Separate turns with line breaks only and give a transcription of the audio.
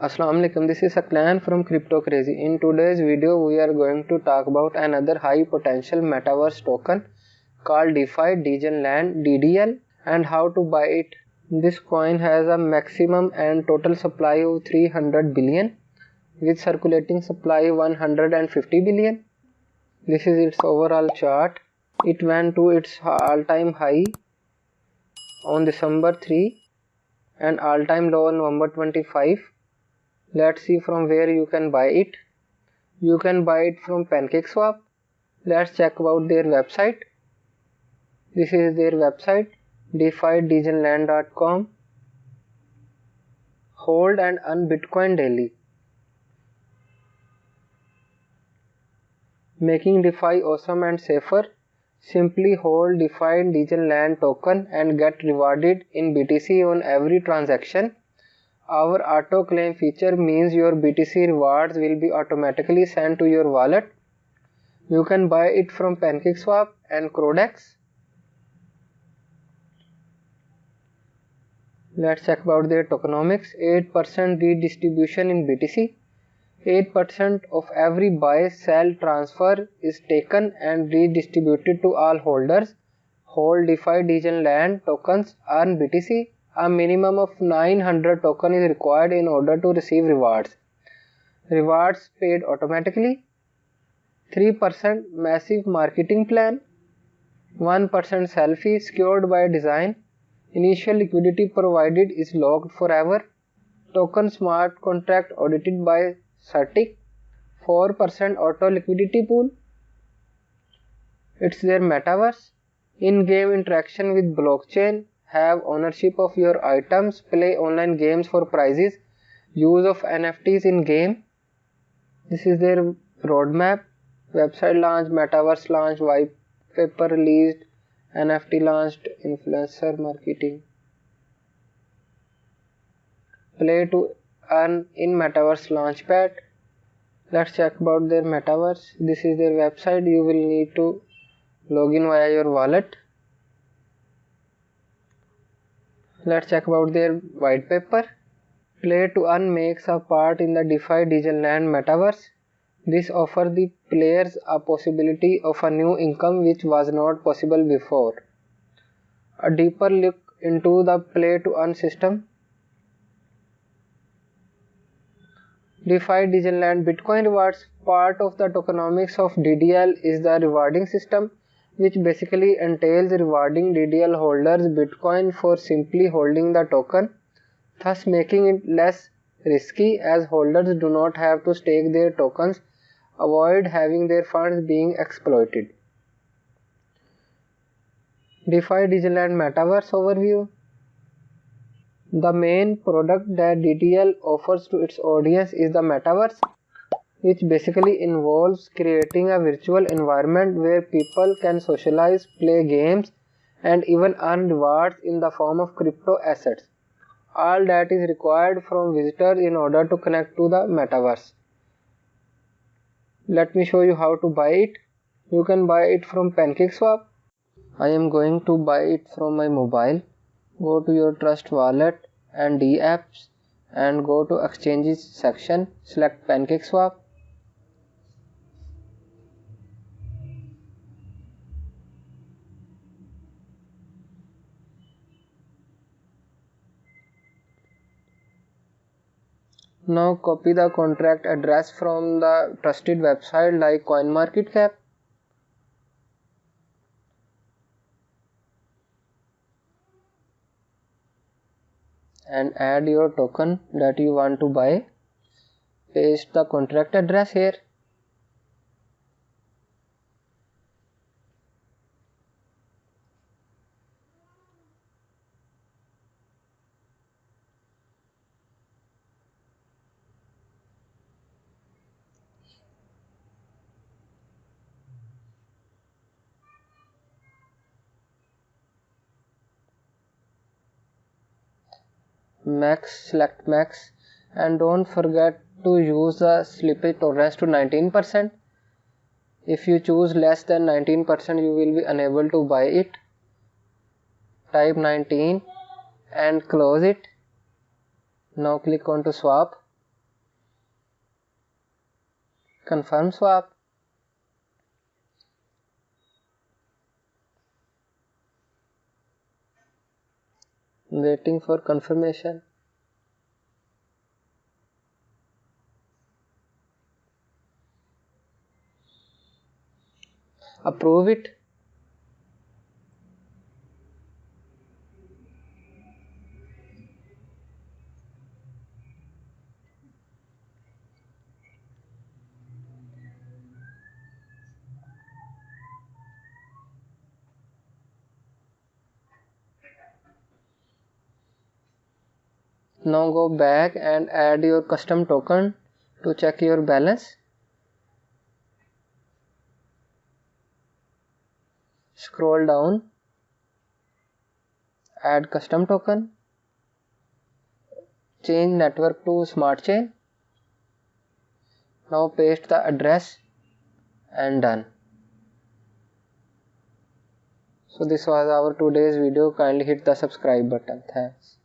Assalamu alaikum, this is Aklan from Crypto Crazy. In today's video, we are going to talk about another high potential metaverse token called DeFi Degenland DDL and how to buy it. This coin has a maximum and total supply of 300 billion with circulating supply 150 billion. This is its overall chart. It went to its all-time high on December 3 and all-time low on November 25. Let's see from where you can buy it. You can buy it from PancakeSwap. Let's check about their website. This is their website, defidegenland.com. Hold and earn Bitcoin daily. Making DeFi awesome and safer. Simply hold DeFi Degenland token and get rewarded in BTC on every transaction. Our auto claim feature means your BTC rewards will be automatically sent to your wallet. You can buy it from PancakeSwap and Crodex. Let's check about their tokenomics. 8% redistribution in BTC. 8% of every buy, sell, transfer is taken and redistributed to all holders. Hold DeFi Degenland tokens, earn BTC. A minimum of 900 tokens is required in order to receive rewards. Rewards paid automatically. 3% massive marketing plan. 1% selfie secured by design. Initial liquidity provided is locked forever. Token smart contract audited by Certic. 4% auto liquidity pool. It's their metaverse. In-game interaction with blockchain. Have ownership of your items, play online games for prizes, use of NFTs in game. This is their roadmap. Website launch, metaverse launch, white paper released, NFT launched, influencer marketing. Play to earn in metaverse launchpad. Let's check about their metaverse. This is their website. You will need to log in via your wallet. Let's check about their white paper. Play to earn makes a part in the DeFi Degenland metaverse. This offers the players a possibility of a new income which was not possible before. A deeper look into the play to earn system. DeFi Degenland Bitcoin rewards. Part of the tokenomics of DDL is the rewarding system, which basically entails rewarding DDL holders Bitcoin for simply holding the token, thus making it less risky as holders do not have to stake their tokens, avoid having their funds being exploited. DeFi Degenland Metaverse Overview. The main product that DDL offers to its audience is the Metaverse, which basically involves creating a virtual environment where people can socialize, play games, and even earn rewards in the form of crypto assets. All that is required from visitors in order to connect to the metaverse. Let me show you how to buy it. You can buy it from PancakeSwap. I am going to buy it from my mobile. Go to your Trust Wallet and D-Apps and go to Exchanges section. Select PancakeSwap. Now copy the contract address from the trusted website like CoinMarketCap. And add your token that you want to buy. Paste the contract address here. Select max, and don't forget to use the slippage tolerance to 19%. If you choose less than 19%, you will be unable to buy it. Type 19 and close it. Now click on to swap. confirm swap. Waiting for confirmation. Approve it. Now go back and add your custom token to check your balance. Scroll down, add custom token, change network to smart chain. Now paste the address and done. So this was our today's video. Kindly hit the subscribe button. Thanks.